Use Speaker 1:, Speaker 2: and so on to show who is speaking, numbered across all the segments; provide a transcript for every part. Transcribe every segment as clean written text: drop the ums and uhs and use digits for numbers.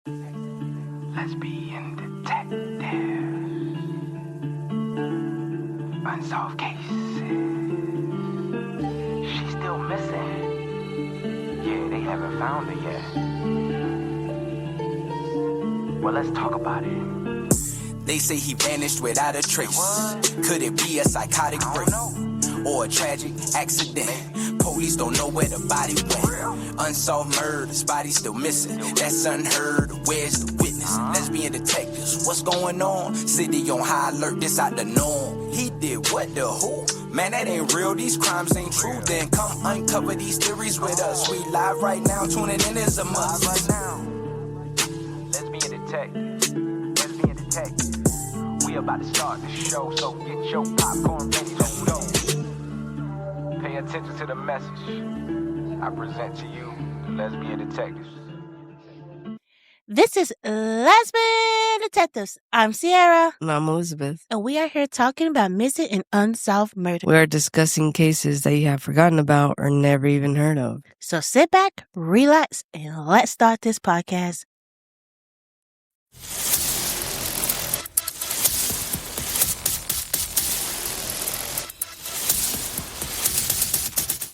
Speaker 1: Lesbian Detectives. Unsolved cases. She's still missing. Yeah, they haven't found her yet. Well, let's talk about it.
Speaker 2: They say he vanished without a trace. Could it be a psychotic break or a tragic accident? Police don't know where the body went. Unsolved murders, body still missing. That's unheard. Where's the witness? Lesbian detectives, what's going on? City on high alert, this out the norm. He did what, the who? Man, that ain't real, these crimes ain't true. Then come uncover these theories with us. We live right now, tuning in is a must.
Speaker 1: Right now. Lesbian Detectives. Lesbian Detectives. We about to start the show, so get your popcorn ready, let's go. Pay attention to the message I present to you, the Lesbian Detectives.
Speaker 3: This is Lesbian Detectives. I'm Sierra.
Speaker 4: And I'm Elizabeth.
Speaker 3: And we are here talking about missing and unsolved murder.
Speaker 4: We are discussing cases that you have forgotten about or never even heard of.
Speaker 3: So sit back, relax, and let's start this podcast.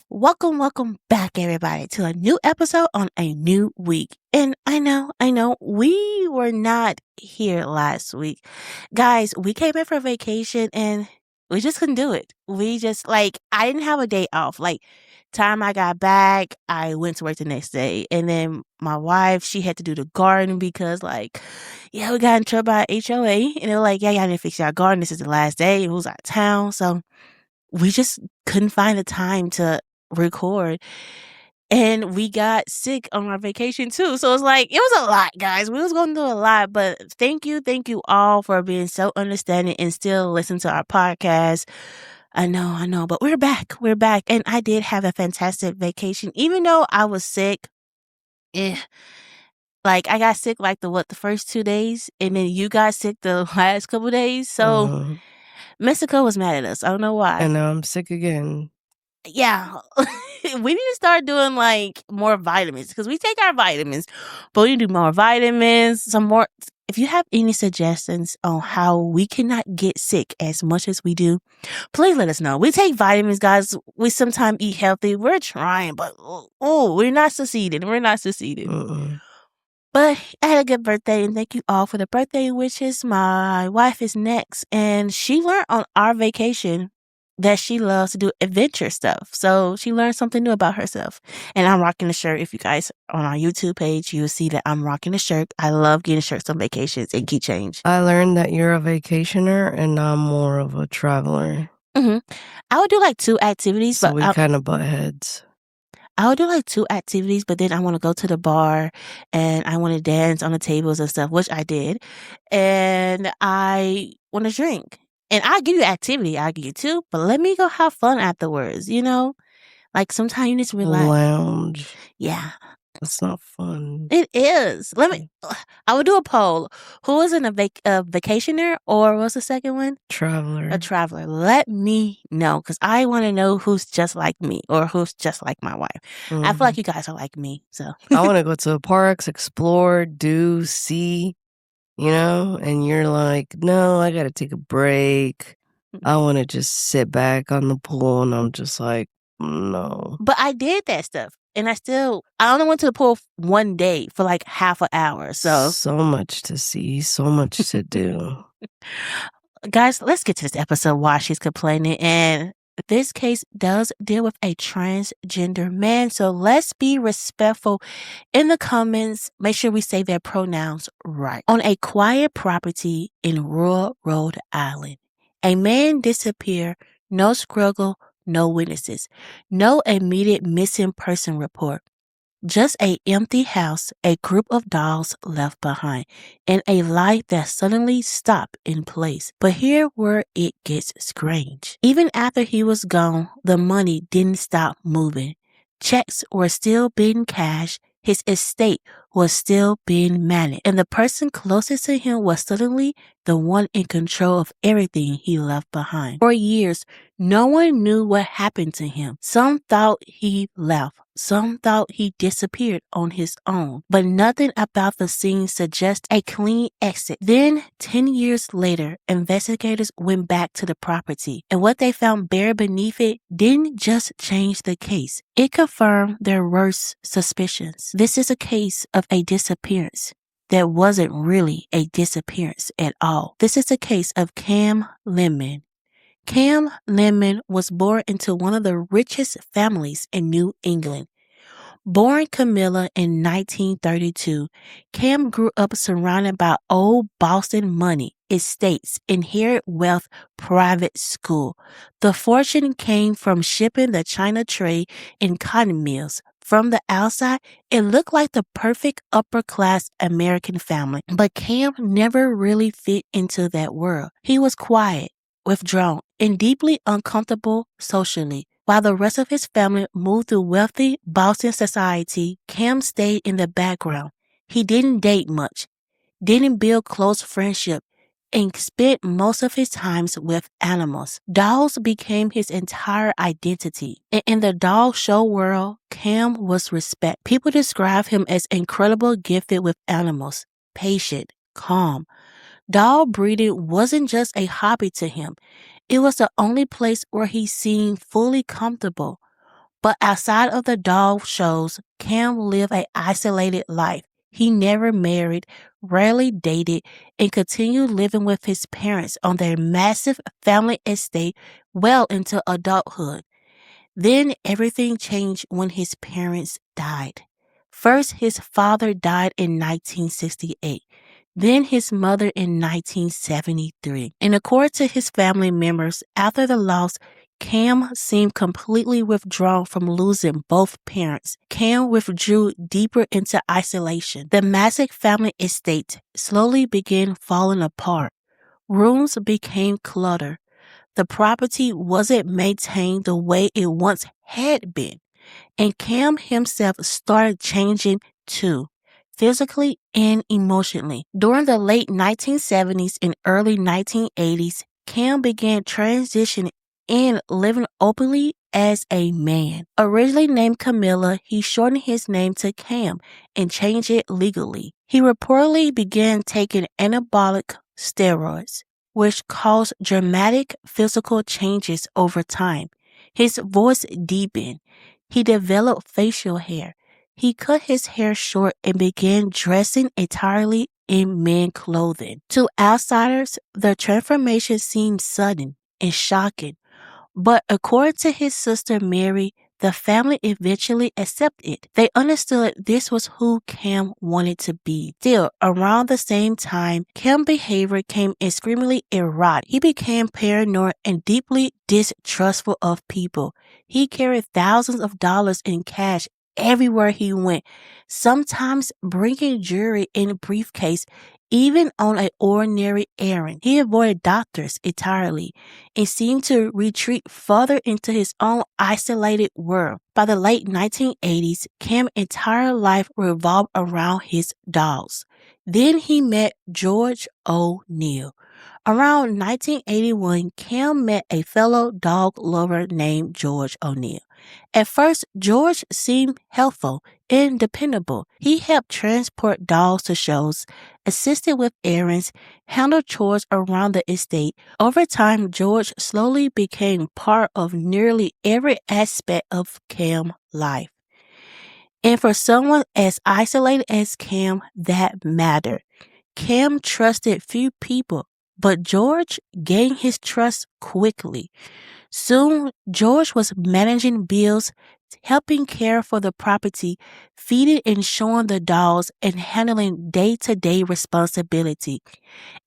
Speaker 3: Welcome back, everybody, to a new episode on a new week. And I know, we were not here last week. Guys, we came in for vacation and we just couldn't do it. We just, I didn't have a day off. Time I got back, I went to work the next day. And then my wife, she had to do the garden because, we got in trouble by HOA. And they were like, y'all didn't fix our garden. This is the last day. It was out of town. So we just couldn't find the time to record, and we got sick on our vacation too, so it was a lot, guys. We was going to do a lot, but thank you all for being so understanding and still listen to our podcast. I know, but we're back, and I did have a fantastic vacation, even though I was sick. I got sick the first 2 days, and then you got sick the last couple days, so Mexico was mad at us. I don't know why.
Speaker 4: And now I'm sick again.
Speaker 3: Yeah, we need to start doing more vitamins, because we take our vitamins, but we need to do more vitamins, some more. If you have any suggestions on how we cannot get sick as much as we do, please let us know. We take vitamins, guys. We sometimes eat healthy. We're trying, but we're not succeeding. But I had a good birthday, and thank you all for the birthday wishes. My wife is next, and she learned on our vacation that she loves to do adventure stuff. So she learned something new about herself. And I'm rocking the shirt. If you guys on our YouTube page, you'll see that I'm rocking the shirt. I love getting shirts on vacations and keychains.
Speaker 4: I learned that you're a vacationer and I'm more of a traveler.
Speaker 3: I would do 2 activities.
Speaker 4: So
Speaker 3: but
Speaker 4: we kind of butt heads.
Speaker 3: I would do 2 activities, but then I want to go to the bar and I want to dance on the tables and stuff, which I did. And I want to drink. And I'll give you activity. I'll give you 2, but let me go have fun afterwards, sometimes you need to relax.
Speaker 4: Lounge.
Speaker 3: Yeah.
Speaker 4: That's not fun.
Speaker 3: It is. I would do a poll. Who is a vacationer, or what's the second one?
Speaker 4: Traveler.
Speaker 3: A traveler. Let me know, because I want to know who's just like me or who's just like my wife. I feel like you guys are like me, so.
Speaker 4: I want to go to the parks, explore, do, see. And you're like, no, I got to take a break. I want to just sit back on the pool, and I'm just like, no.
Speaker 3: But I did that stuff, and I only went to the pool one day for half an hour, so.
Speaker 4: So much to see, so much to do.
Speaker 3: Guys, let's get to this episode while she's complaining, and this case does deal with a transgender man, so let's be respectful in the comments. Make sure we say their pronouns right. On a quiet property in rural Rhode Island, a man disappeared, no struggle, no witnesses, no immediate missing person report. Just an empty house, a group of dolls left behind, and a life that suddenly stopped in place. But here where it gets strange. Even after he was gone, the money didn't stop moving. Checks were still being cashed. His estate was still being managed, and the person closest to him was suddenly the one in control of everything he left behind. For years, no one knew what happened to him. Some thought he left. Some thought he disappeared on his own, but nothing about the scene suggests a clean exit. Then, 10 years later, investigators went back to the property, and what they found buried beneath it didn't just change the case. It confirmed their worst suspicions. This is a case of a disappearance that wasn't really a disappearance at all. This is a case of Cam Lyman. Cam Lyman was born into one of the richest families in New England. Born Camilla in 1932, Cam grew up surrounded by old Boston money, estates, inherited wealth, private school. The fortune came from shipping the China trade in cotton mills. From the outside, it looked like the perfect upper-class American family, but Cam never really fit into that world. He was quiet, withdrawn, and deeply uncomfortable socially. While the rest of his family moved through wealthy Boston society, Cam stayed in the background. He didn't date much, didn't build close friendship, and spent most of his times with animals. Dogs became his entire identity. And in the dog show world, Cam was respected. People describe him as incredibly gifted with animals, patient, calm. Dog breeding wasn't just a hobby to him. It was the only place where he seemed fully comfortable. But outside of the dog shows, Cam lived an isolated life. He never married, rarely dated, and continued living with his parents on their massive family estate well into adulthood. Then everything changed when his parents died. First, his father died in 1968. Then his mother in 1973. And according to his family members, after the loss, Cam seemed completely withdrawn from losing both parents. Cam withdrew deeper into isolation. The massive family estate slowly began falling apart. Rooms became cluttered. The property wasn't maintained the way it once had been. And Cam himself started changing too, physically and emotionally. During the late 1970s and early 1980s, Cam began transitioning and living openly as a man. Originally named Camilla, he shortened his name to Cam and changed it legally. He reportedly began taking anabolic steroids, which caused dramatic physical changes over time. His voice deepened. He developed facial hair. He cut his hair short and began dressing entirely in men clothing. To outsiders, the transformation seemed sudden and shocking. But according to his sister Mary, the family eventually accepted it. They understood this was who Cam wanted to be. Still, around the same time, Cam's behavior became extremely erratic. He became paranoid and deeply distrustful of people. He carried thousands of dollars in cash everywhere he went, sometimes bringing jewelry in a briefcase, even on an ordinary errand. He avoided doctors entirely and seemed to retreat further into his own isolated world. By the late 1980s, Cam's entire life revolved around his dogs. Then he met George O'Neill. Around 1981, Cam met a fellow dog lover named George O'Neill. At first, George seemed helpful and dependable. He helped transport dogs to shows, assisted with errands, handled chores around the estate. Over time, George slowly became part of nearly every aspect of Cam's life. And for someone as isolated as Cam, that mattered. Cam trusted few people, but George gained his trust quickly. Soon, George was managing bills, helping care for the property, feeding and showing the dogs, and handling day-to-day responsibility.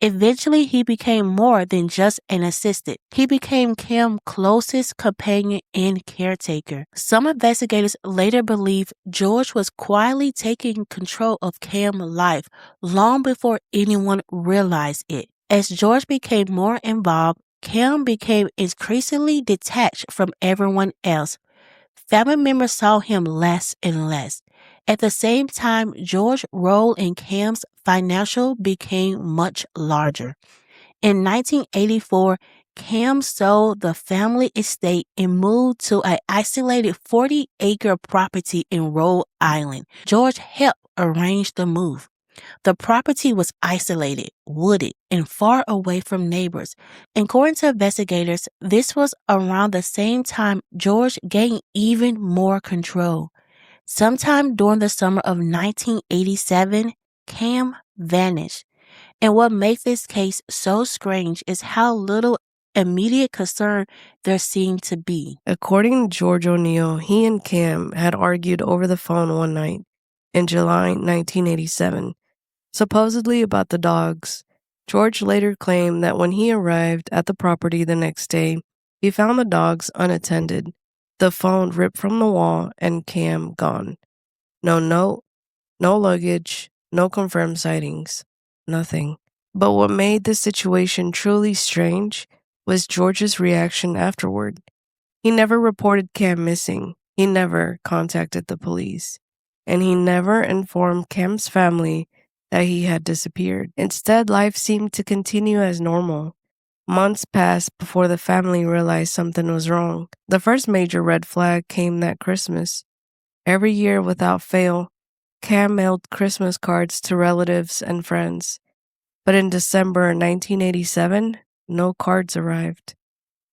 Speaker 3: Eventually, he became more than just an assistant. He became Cam's closest companion and caretaker. Some investigators later believed George was quietly taking control of Cam's life long before anyone realized it. As George became more involved, Cam became increasingly detached from everyone else. Family members saw him less and less. At the same time, George's role in Cam's financial became much larger. In 1984, Cam sold the family estate and moved to an isolated 40-acre property in Rhode Island. George helped arrange the move. The property was isolated, wooded, and far away from neighbors. According to investigators, this was around the same time George gained even more control. Sometime during the summer of 1987, Cam vanished. And what makes this case so strange is how little immediate concern there seemed to be.
Speaker 4: According to George O'Neill, he and Cam had argued over the phone one night in July 1987, supposedly about the dogs. George later claimed that when he arrived at the property the next day, he found the dogs unattended, the phone ripped from the wall, and Cam gone. No note, no luggage, no confirmed sightings, nothing. But what made the situation truly strange was George's reaction afterward. He never reported Cam missing. He never contacted the police. And he never informed Cam's family that he had disappeared. Instead, life seemed to continue as normal. Months passed before the family realized something was wrong. The first major red flag came that Christmas. Every year, without fail, Cam mailed Christmas cards to relatives and friends. But in December 1987, no cards arrived.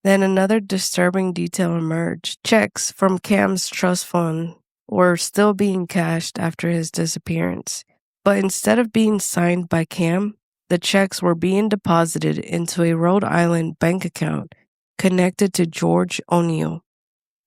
Speaker 4: Then another disturbing detail emerged. Checks from Cam's trust fund were still being cashed after his disappearance. But instead of being signed by Cam, the checks were being deposited into a Rhode Island bank account connected to George O'Neill.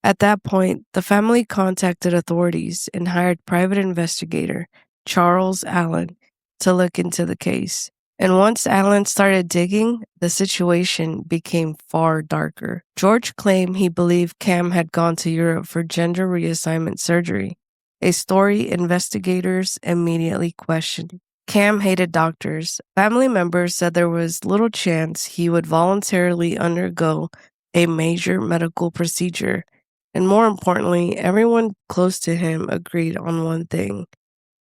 Speaker 4: At that point, the family contacted authorities and hired private investigator Charles Allen to look into the case. And once Allen started digging, the situation became far darker. George claimed he believed Cam had gone to Europe for gender reassignment surgery, a story investigators immediately questioned. Cam hated doctors. Family members said there was little chance he would voluntarily undergo a major medical procedure. And more importantly, everyone close to him agreed on one thing: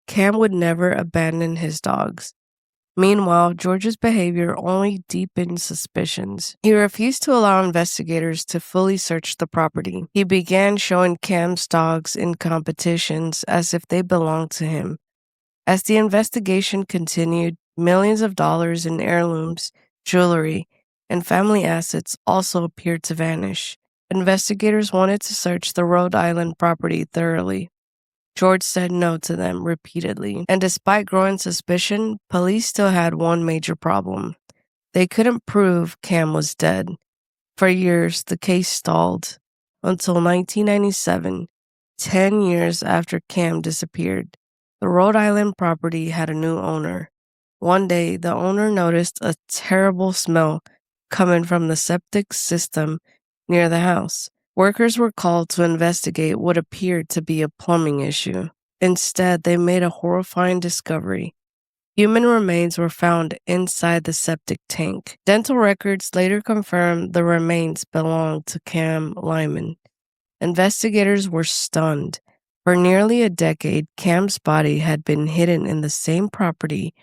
Speaker 4: Cam would never abandon his dogs. Meanwhile, George's behavior only deepened suspicions. He refused to allow investigators to fully search the property. He began showing Cam's dogs in competitions as if they belonged to him. As the investigation continued, millions of dollars in heirlooms, jewelry, and family assets also appeared to vanish. Investigators wanted to search the Rhode Island property thoroughly. George said no to them repeatedly, and despite growing suspicion, police still had one major problem. They couldn't prove Cam was dead. For years, the case stalled, until 1997, 10 years after Cam disappeared. The Rhode Island property had a new owner. One day, the owner noticed a terrible smell coming from the septic system near the house. Workers were called to investigate what appeared to be a plumbing issue. Instead, they made a horrifying discovery. Human remains were found inside the septic tank. Dental records later confirmed the remains belonged to Cam Lyman. Investigators were stunned. For nearly a decade, Cam's body had been hidden in the same property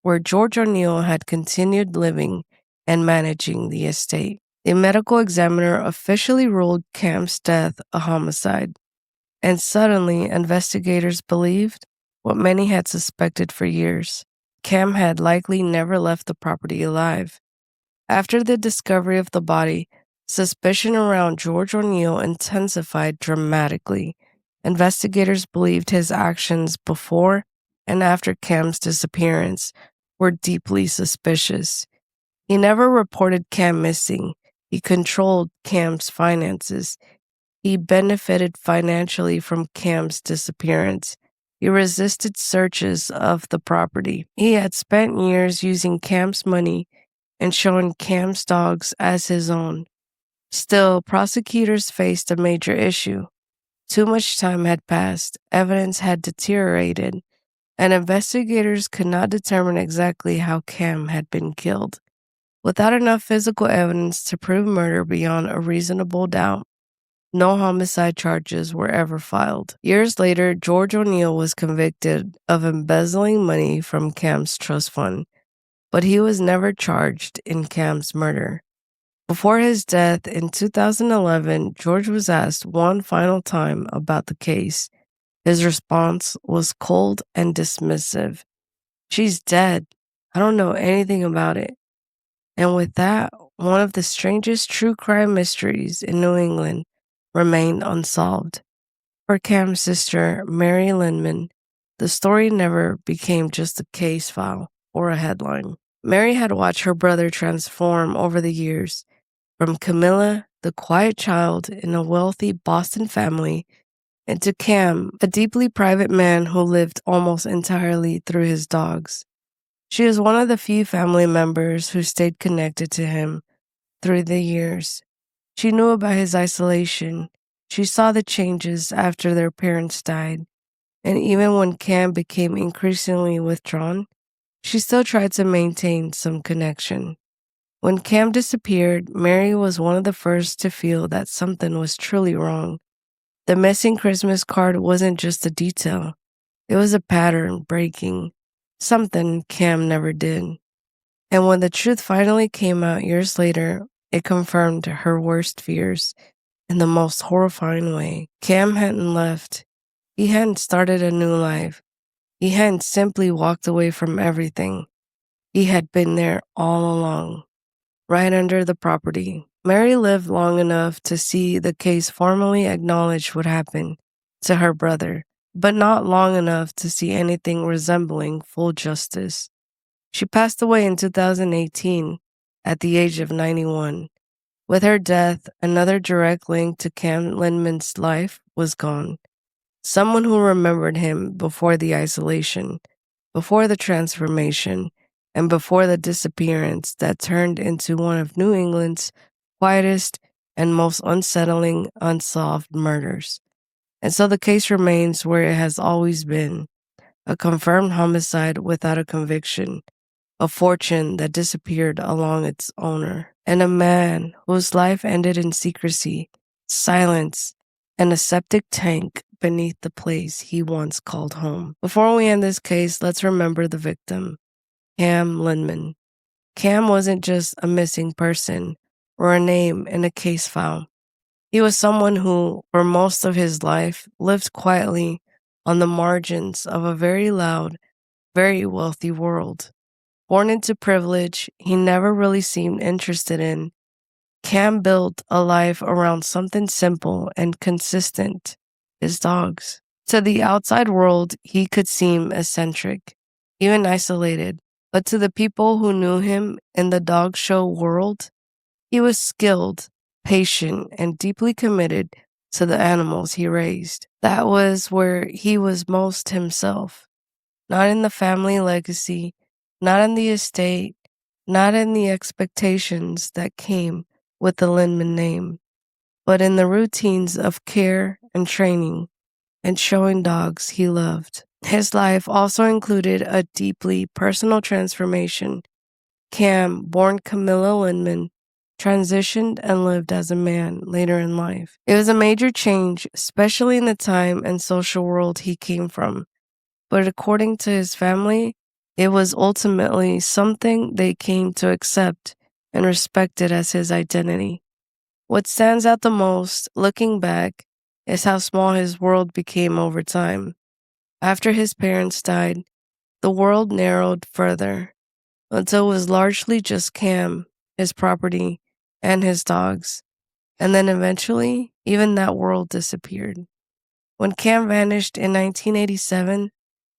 Speaker 4: where George O'Neill had continued living and managing the estate. A medical examiner officially ruled Cam's death a homicide, and suddenly investigators believed what many had suspected for years: Cam had likely never left the property alive. After the discovery of the body, suspicion around George O'Neill intensified dramatically. Investigators believed his actions before and after Cam's disappearance were deeply suspicious. He never reported Cam missing. He controlled Cam's finances. He benefited financially from Cam's disappearance. He resisted searches of the property. He had spent years using Cam's money and showing Cam's dogs as his own. Still, prosecutors faced a major issue. Too much time had passed, evidence had deteriorated, and investigators could not determine exactly how Cam had been killed. Without enough physical evidence to prove murder beyond a reasonable doubt, No homicide charges were ever filed. Years later, George O'Neill was convicted of embezzling money from Cam's trust fund, but he was never charged in Cam's murder. Before his death in 2011, George was asked one final time about the case. His response was cold and dismissive. "She's dead. I don't know anything about it." And with that, one of the strangest true crime mysteries in New England remained unsolved. For Cam's sister, Mary Lyman, the story never became just a case file or a headline. Mary had watched her brother transform over the years, from Camilla, the quiet child in a wealthy Boston family, into Cam, a deeply private man who lived almost entirely through his dogs. She is one of the few family members who stayed connected to him through the years. She knew about his isolation. She saw the changes after their parents died. And even when Cam became increasingly withdrawn, she still tried to maintain some connection. When Cam disappeared, Mary was one of the first to feel that something was truly wrong. The missing Christmas card wasn't just a detail. It was a pattern breaking, something Cam never did. And when the truth finally came out years later, it confirmed her worst fears in the most horrifying way. Cam hadn't left. He hadn't started a new life. He hadn't simply walked away from everything. He had been there all along, right under the property. Mary lived long enough to see the case formally acknowledge what happened to her brother, but not long enough to see anything resembling full justice. She passed away in 2018 at the age of 91. With her death, another direct link to Cam Lyman's life was gone. Someone who remembered him before the isolation, before the transformation, and before the disappearance that turned into one of New England's quietest and most unsettling unsolved murders. And so the case remains where it has always been, a confirmed homicide without a conviction, a fortune that disappeared along its owner, and a man whose life ended in secrecy, silence, and a septic tank beneath the place he once called home. Before we end this case, let's remember the victim, Cam Lyman. Cam wasn't just a missing person or a name in a case file. He was someone who, for most of his life, lived quietly on the margins of a very loud, very wealthy world. Born into privilege he never really seemed interested in, Cam built a life around something simple and consistent, his dogs. To the outside world, he could seem eccentric, even isolated. But to the people who knew him in the dog show world, he was skilled, patient, and deeply committed to the animals he raised. That was where he was most himself. Not in the family legacy, not in the estate, not in the expectations that came with the Lyman name, but in the routines of care and training and showing dogs he loved. His life also included a deeply personal transformation. Cam, born Camilla Lyman, transitioned and lived as a man later in life. It was a major change, especially in the time and social world he came from. But according to his family, it was ultimately something they came to accept and respected as his identity. What stands out the most, looking back, is how small his world became over time. After his parents died, the world narrowed further until it was largely just Cam, his property, and his dogs. And then eventually, even that world disappeared. When Cam vanished in 1987,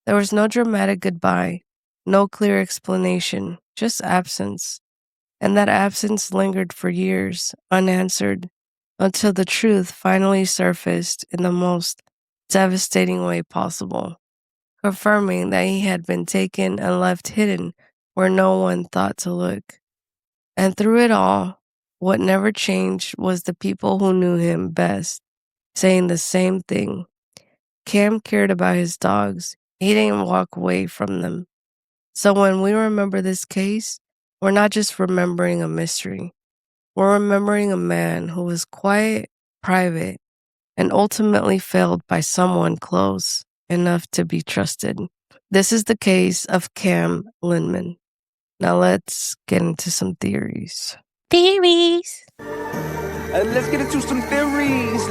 Speaker 4: there was no dramatic goodbye, no clear explanation, just absence. And that absence lingered for years, unanswered, until the truth finally surfaced in the most devastating way possible, confirming that he had been taken and left hidden where no one thought to look. And through it all, what never changed was the people who knew him best, saying the same thing. Cam cared about his dogs. He didn't walk away from them. So when we remember this case, we're not just remembering a mystery. We're remembering a man who was quiet, private, and ultimately failed by someone close enough to be trusted. This is the case of Cam Lyman. Now let's get into some theories.
Speaker 3: Theories.
Speaker 2: Let's get into some theories.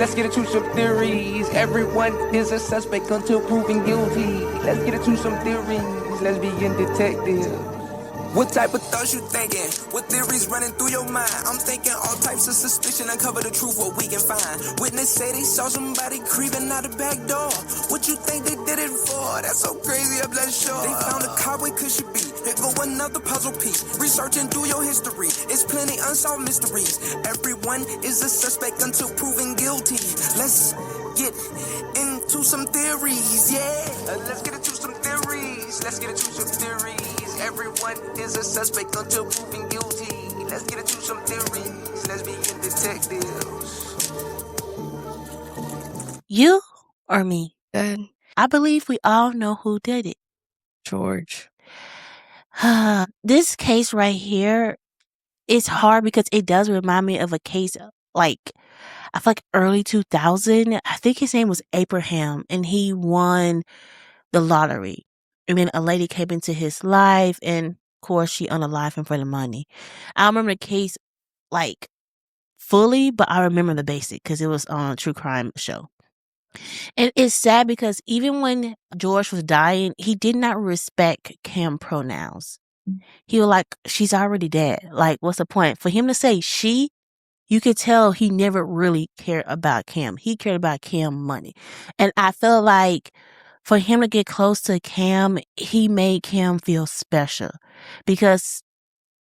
Speaker 2: Everyone is a suspect until proven guilty. Let's get into some theories. Lesbian Detectives. What type of thoughts you thinking? What theories running through your mind? I'm thinking all types of suspicion. Uncover the truth, what we can find. Witness say they saw somebody creeping out the back door. What you think they did it for? That's so crazy, I'm not sure. They found a car, where could she be? Here go another puzzle piece. Researching through your history. It's plenty unsolved mysteries. Everyone is a suspect until proven guilty. Let's get into some theories, yeah. Let's get into some theories. Everyone is a suspect until proven guilty. Let's get into some theories. Lesbian Detectives.
Speaker 3: You or me?
Speaker 4: Good.
Speaker 3: I believe we all know who did it.
Speaker 4: George.
Speaker 3: This case right here is hard because it does remind me of a case like I feel like early 2000. I think his name was Abraham, and he won the lottery. And then a lady came into his life, and of course she unalived him for the money. I don't remember the case like fully, but I remember the basic because it was on a true crime show. And it's sad because even when George was dying, he did not respect Cam pronouns. He was like, she's already dead. Like, what's the point? For him to say she, you could tell he never really cared about Cam. He cared about Cam money. And I feel like for him to get close to Cam, he made Cam feel special because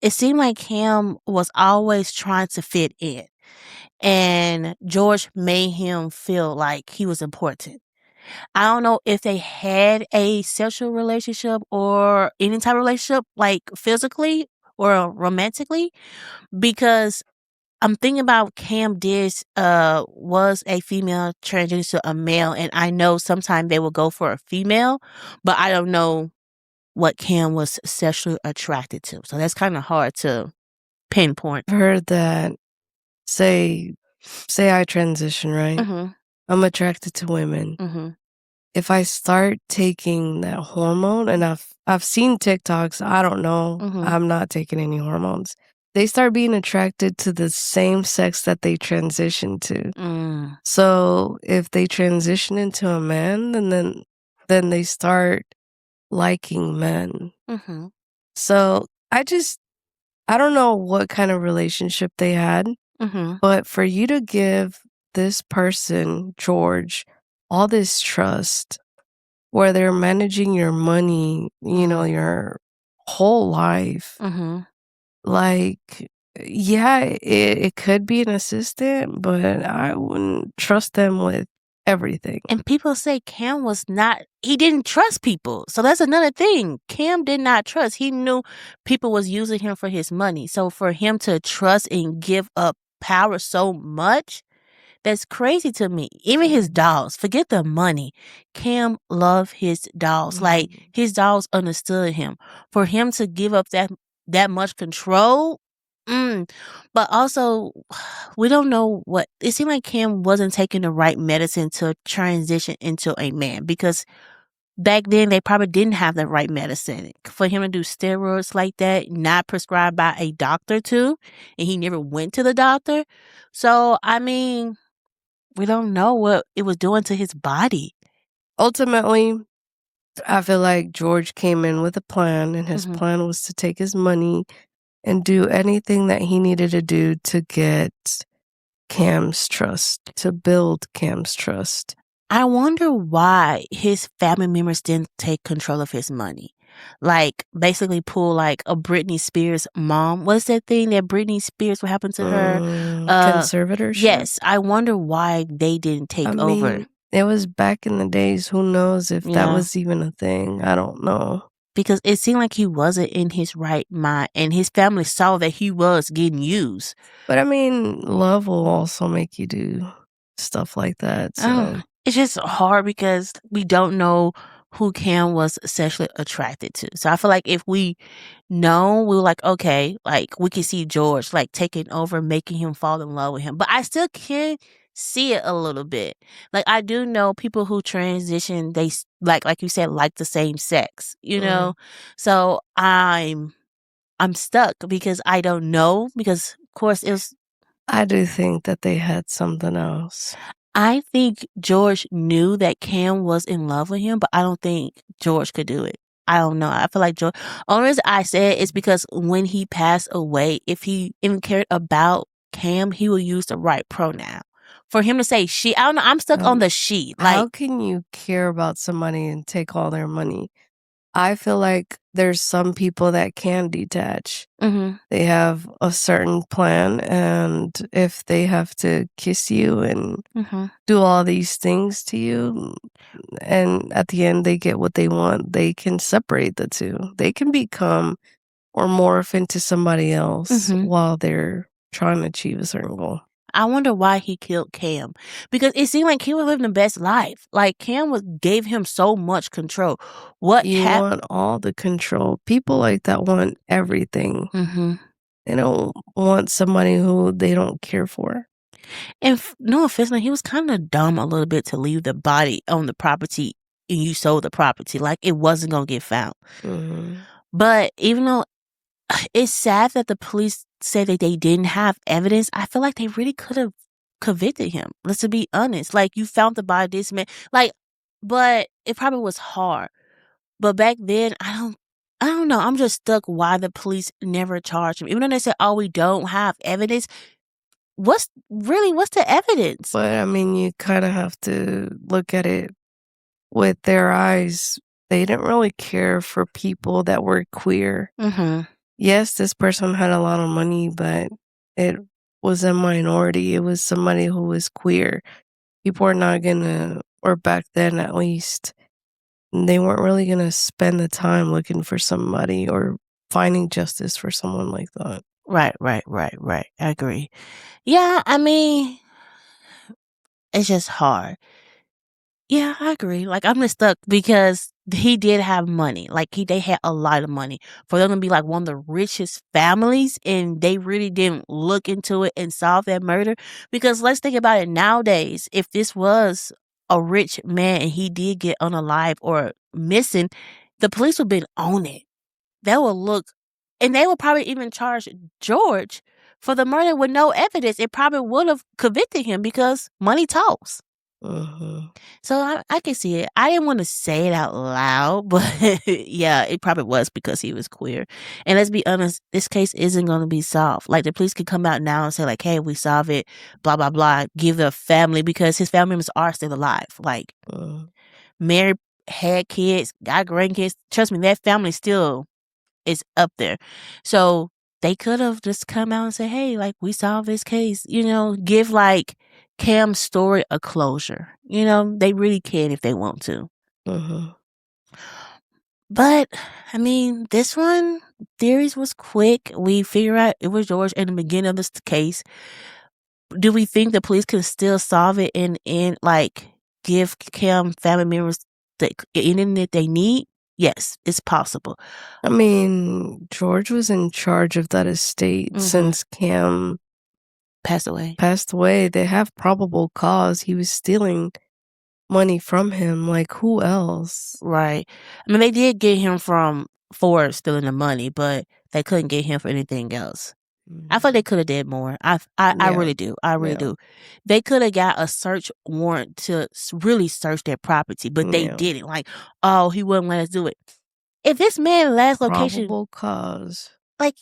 Speaker 3: it seemed like Cam was always trying to fit in. And George made him feel like he was important. I don't know if they had a sexual relationship or any type of relationship, like physically or romantically, because I'm thinking about Cam Diz was a female transgender to a male, and I know sometimes they will go for a female, but I don't know what Cam was sexually attracted to. So that's kind of hard to pinpoint.
Speaker 4: I've heard that say I transition, right?
Speaker 3: Mm-hmm.
Speaker 4: I'm attracted to women.
Speaker 3: Mm-hmm.
Speaker 4: If I start taking that hormone, and I've seen TikToks, I don't know, I'm not taking any hormones. They start being attracted to the same sex that they transition to.
Speaker 3: Mm.
Speaker 4: So if they transition into a man, then they start liking men.
Speaker 3: Mm-hmm.
Speaker 4: So I don't know what kind of relationship they had,
Speaker 3: Mm-hmm.
Speaker 4: but for you to give this person, George, all this trust where they're managing your money, you know, your whole life,
Speaker 3: Mm-hmm.
Speaker 4: like, yeah, it could be an assistant, but I wouldn't trust them with everything.
Speaker 3: And people say Cam he didn't trust people. So that's another thing. Cam did not trust. He knew people was using him for his money. So for him to trust and give up power so much, that's crazy to me. Even his dolls, forget the money. Cam loved his dolls. Like his dolls understood him. For him to give up that much control, but also we don't know what it seemed like. Cam wasn't taking the right medicine to transition into a man because back then they probably didn't have the right medicine for him to do steroids like that, not prescribed by a doctor too, and he never went to the doctor. So I mean, we don't know what it was doing to his body.
Speaker 4: Ultimately, I feel like George came in with a plan, and his plan was to take his money and do anything that he needed to do to get Cam's trust, to build Cam's trust.
Speaker 3: I wonder why his family members didn't take control of his money. Like, basically pull like a Britney Spears mom. What's that thing that Britney Spears, what happened to her?
Speaker 4: Conservatorship?
Speaker 3: Yes. I wonder why they didn't take over.
Speaker 4: It was back in the days. Who knows if that was even a thing? I don't know.
Speaker 3: Because it seemed like he wasn't in his right mind, and his family saw that he was getting used.
Speaker 4: But I mean, love will also make you do stuff like that. So
Speaker 3: it's just hard because we don't know who Cam was sexually attracted to. So I feel like if we know, we were like, okay, like we can see George like taking over, making him fall in love with him. But I still can't see it a little bit. Like, I do know people who transition, they like you said, like the same sex, you know? So I'm stuck because I don't know, because of course
Speaker 4: I do think that they had something else.
Speaker 3: I think George knew that Cam was in love with him, but I don't think George could do it. I don't know. I feel like George. Only reason I say it is because when he passed away, if he even cared about Cam, he would use the right pronoun. For him to say she, I don't know. I'm stuck on the she. Like,
Speaker 4: how can you care about somebody and take all their money? I feel like there's some people that can detach. They have a certain plan, and if they have to kiss you and do all these things to you, and at the end they get what they want, they can separate the two. They can become or morph into somebody else while they're trying to achieve a certain goal.
Speaker 3: I wonder why he killed Cam, because it seemed like he was living the best life. Like, Cam gave him so much control. What
Speaker 4: You want all the control. People like that want everything. They don't want somebody who they don't care for.
Speaker 3: And no offense, he was kind of dumb a little bit to leave the body on the property and you sold the property. Like, it wasn't going to get found. But even though it's sad that the police said that they didn't have evidence, I feel like they really could have convicted him. Let's be honest. Like, you found the body, this man. Like, but it probably was hard. But back then, I don't know. I'm just stuck why the police never charged him. Even though they said, oh, we don't have evidence. What's the evidence?
Speaker 4: But I mean, you kind of have to look at it with their eyes. They didn't really care for people that were queer. Yes, this person had a lot of money, but it was a minority. It was somebody who was queer. People are not gonna, or back then at least, they weren't really gonna spend the time looking for somebody or finding justice for someone like that.
Speaker 3: Right. I agree. Yeah, I mean, it's just hard. Yeah, I agree. Like, I'm just stuck because he did have money. Like, they had a lot of money. For them to be like one of the richest families and they really didn't look into it and solve that murder. Because let's think about it nowadays. If this was a rich man and he did get unalive or missing, the police would have been on it. They would look, and they would probably even charge George for the murder with no evidence. It probably would have convicted him because money talks. So I can see it. I didn't want to say it out loud, but yeah, it probably was because he was queer. And let's be honest, this case isn't going to be solved. Like, the police could come out now and say like, hey, we solve it, blah, blah, blah, give the family, because his family members are still alive. Like, married, had kids, got grandkids. Trust me, that family still is up there. So they could have just come out and say, hey, like, we solved this case, give like Cam's story a closure. They really can if they want to. But I mean, this one, theories was quick. We figure out it was George in the beginning of this case. Do we think the police can still solve it and like give Cam family members the internet they need? Yes, it's possible.
Speaker 4: I mean, George was in charge of that estate since Cam
Speaker 3: passed away.
Speaker 4: They have probable cause. He was stealing money from him. Like, who else?
Speaker 3: Right. I mean, they did get him for stealing the money, but they couldn't get him for anything else. I thought they could have did more. I really do. I really do. They could have got a search warrant to really search their property, but they didn't. Like, oh, he wouldn't let us do it. If this man's last location,
Speaker 4: probable cause.
Speaker 3: Like,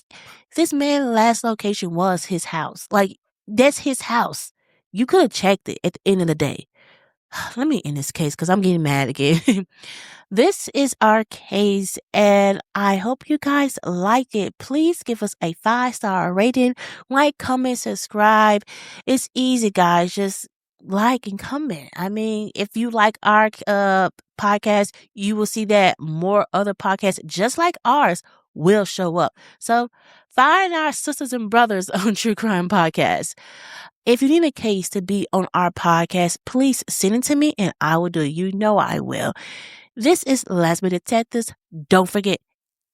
Speaker 3: this man's last location was his house. Like, that's his house. You could have checked it at the end of the day. Let me end this case because I'm getting mad again. This is our case, and I hope you guys like it. Please give us a 5-star rating, like, comment, subscribe. It's easy, guys. Just like and comment. I mean, if you like our podcast, you will see that more other podcasts just like ours will show up. So find our sisters and brothers on True Crime Podcast. If you need a case to be on our podcast, please send it to me and I will do it. You know I will. This is Lesbian Detectives. Don't forget,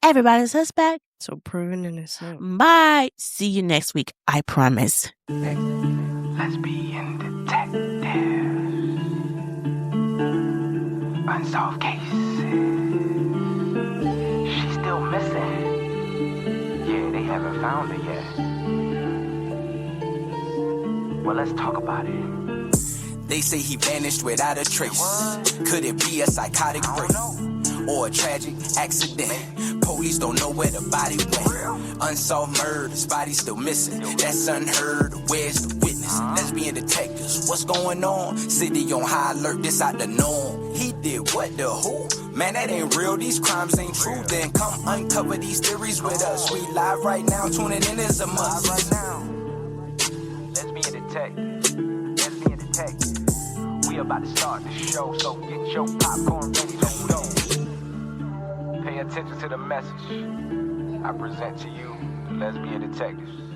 Speaker 3: everybody's a suspect.
Speaker 4: So proven innocent.
Speaker 3: Bye. See you next week. I promise.
Speaker 1: Lesbian Detectives. Unsolved cases. She's still missing. Yeah, they haven't found her yet. Well, let's talk about it.
Speaker 2: They say he vanished without a trace. Could it be a psychotic break or a tragic accident? Police don't know where the body went. Unsolved murders, body still missing. That's unheard. Where's the witness? Lesbian detectives, what's going on? City on high alert, this out the norm. He did what, the who? Man, that ain't real, these crimes ain't true. Then come uncover these theories with us. We live right now, tuning in is a must.
Speaker 1: Right now, Lesbian Detectives. Lesbian Detectives. We about to start the show, so get your popcorn ready, let's go. Pay attention to the message I present to you, the Lesbian Detectives.